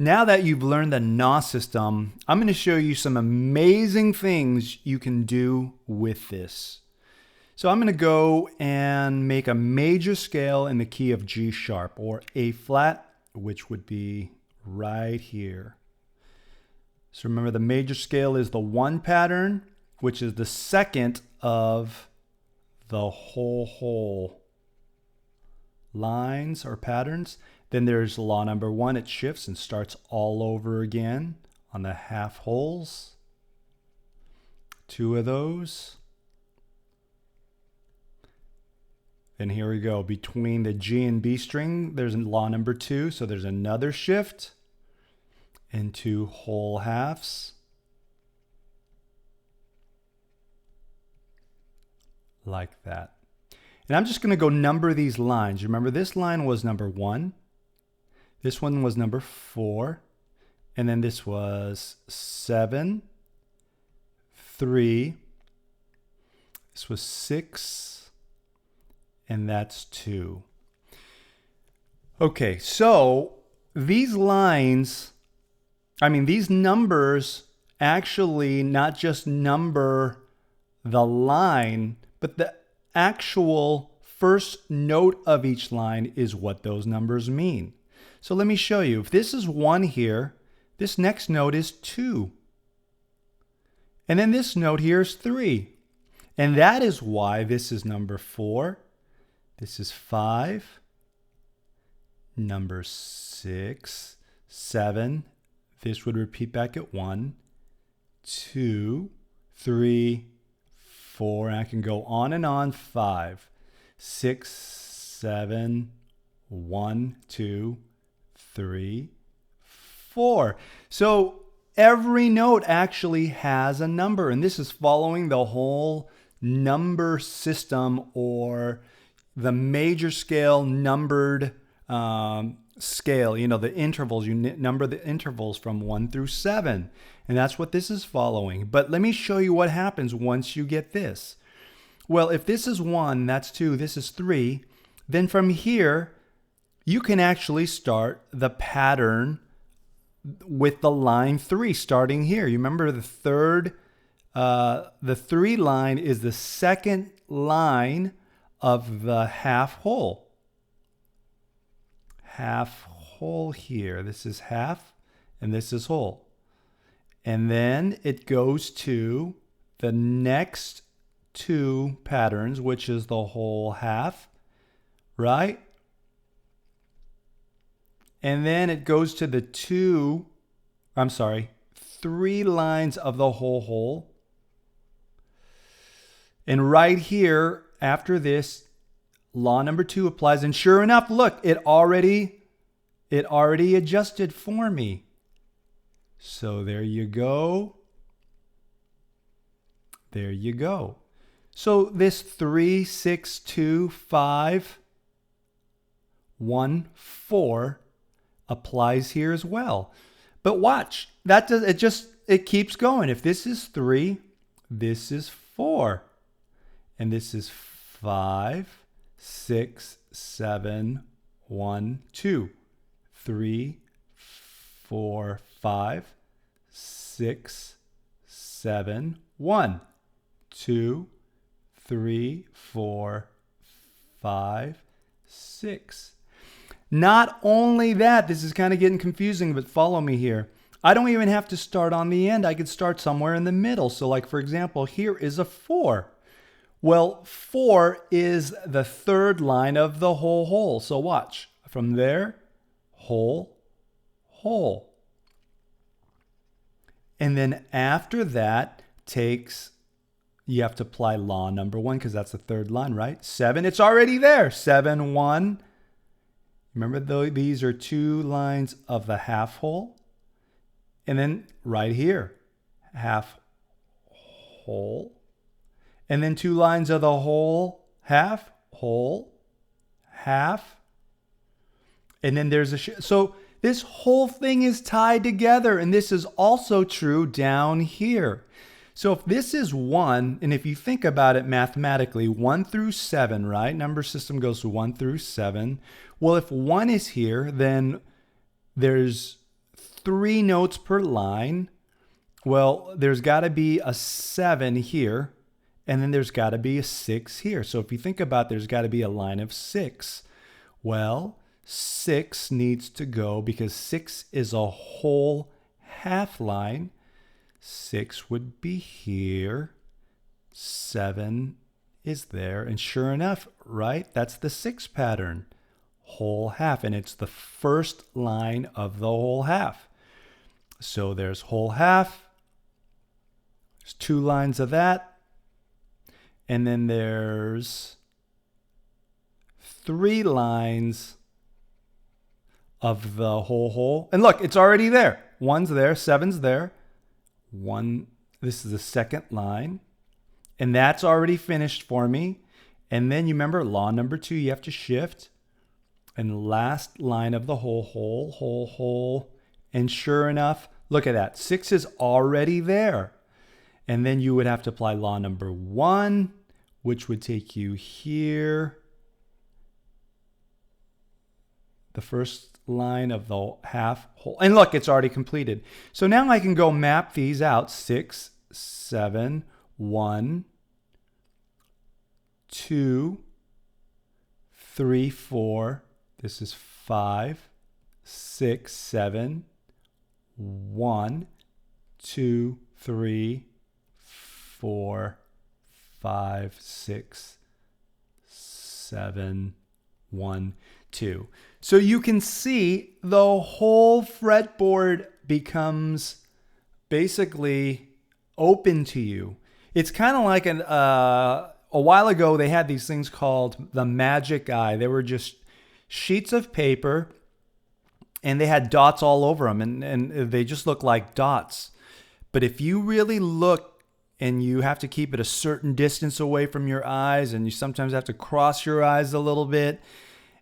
Now that you've learned the gnaw system, I'm going to show you some amazing things you can do with this. So I'm going to go and make a major scale in the key of G sharp or A flat, which would be right here. So remember, the major scale is the 1 pattern, which is the second of the whole lines or patterns. Then there's law number 1. It shifts and starts all over again on the half holes. 2 of those. And here we go. Between the G and B string, there's law number 2. So there's another shift into whole halves. Like that. And I'm just going to go number these lines. Remember, this line was number 1. This one was number 4. And then this was 7, 3. This was 6. And that's 2. Okay, so these lines, these numbers actually not just number the line, but the actual first note of each line is what those numbers mean. So let me show you. If this is 1 here, this next note is 2. And then this note here is 3. And that is why this is number 4. This is 5. Number 6, 7. This would repeat back at 1, 2, 3, 4. And I can go on and on. 5, 6, 7, 1, 2, 3, 4. So every note actually has a number, and this is following the whole number system, or the major scale numbered scale. You know, the intervals, you number the intervals from 1 through 7, and that's what this is following. But let me show you what happens once you get this. Well, if this is 1, that's 2, this is 3, then from here you can actually start the pattern with the line 3 starting here. You remember the 3 line is the second line of the half hole. Half hole here. This is half and this is whole. And then it goes to the next 2 patterns, which is the whole half, right? And then it goes to the 3 lines of the whole hole. And right here, after this, law number 2 applies. And sure enough, look, it already adjusted for me. So there you go. There you go. So this 3, 6, 2, 5, 1, 4 applies here as well. But watch, it keeps going. If this is 3, this is 4. And this is 5, 6, 7, 1, 2, 3, 4, 5, 6, 7, 1, 2, 3, 4, 5, 6. Not only that, this is kind of getting confusing, but follow me here. I don't even have to start on the end. I could start somewhere in the middle. So like, for example, here is a 4. Well, 4 is the 3rd line of the whole hole. So watch. From there, whole, hole. And then after that you have to apply law number 1 because that's the 3rd line, right? 7, it's already there. 7, 1. Remember, these are 2 lines of the half hole. And then right here, half hole. And then 2 lines of the whole half, whole, half. And then there's so this whole thing is tied together. And this is also true down here. So if this is 1, and if you think about it mathematically, 1 through 7, right? Number system goes to 1 through 7. Well, if 1 is here, then there's 3 notes per line. Well, there's got to be a 7 here, and then there's got to be a 6 here. So if you think about it, there's got to be a line of 6. Well, 6 needs to go because 6 is a whole half line. 6 would be here. 7 is there. And sure enough, right? That's the 6 pattern. Whole half. And it's the first line of the whole half. So there's whole half. There's 2 lines of that. And then there's 3 lines of the whole. And look, it's already there. 1's there, 7's there. 1, this is the second line. And that's already finished for me. And then you remember law number 2, you have to shift. And last line of the whole. And sure enough, look at that. 6 is already there. And then you would have to apply law number 1, which would take you here. The first line of the half whole. And look, it's already completed. So now I can go map these out. 6, 7, 1, 2, 3, 4. This is 5, 6, 7, 1, 2, 3, 4, 5, 6, 7, 1, 2. So you can see the whole fretboard becomes basically open to you. It's kind of like a while ago they had these things called the magic eye. They were just sheets of paper and they had dots all over them and they just look like dots. But if you really look, and you have to keep it a certain distance away from your eyes, and you sometimes have to cross your eyes a little bit,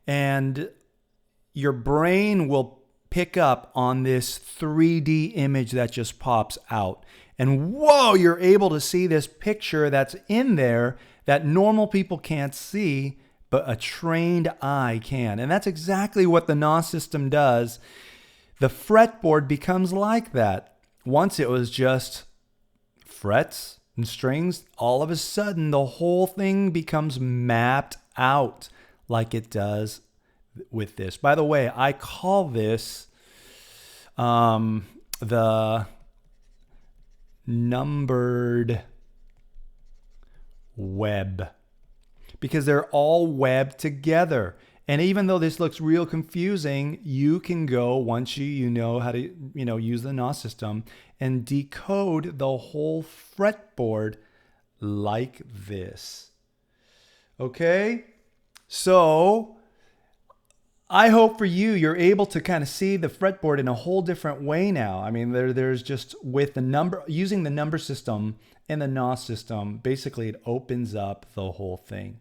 and your brain will pick up on this 3D image that just pops out. And whoa, you're able to see this picture that's in there that normal people can't see, but a trained eye can. And that's exactly what the NOS system does. The fretboard becomes like that. Once it was just frets and strings, all of a sudden the whole thing becomes mapped out like it does with this. By the way, I call this the numbered web, because they're all webbed together. And even though this looks real confusing, you can go, once you know how to use the NOS system, and decode the whole fretboard like this. Okay? So I hope for you're able to kind of see the fretboard in a whole different way now. I mean, there's just with using the number system and the NOS system, basically it opens up the whole thing.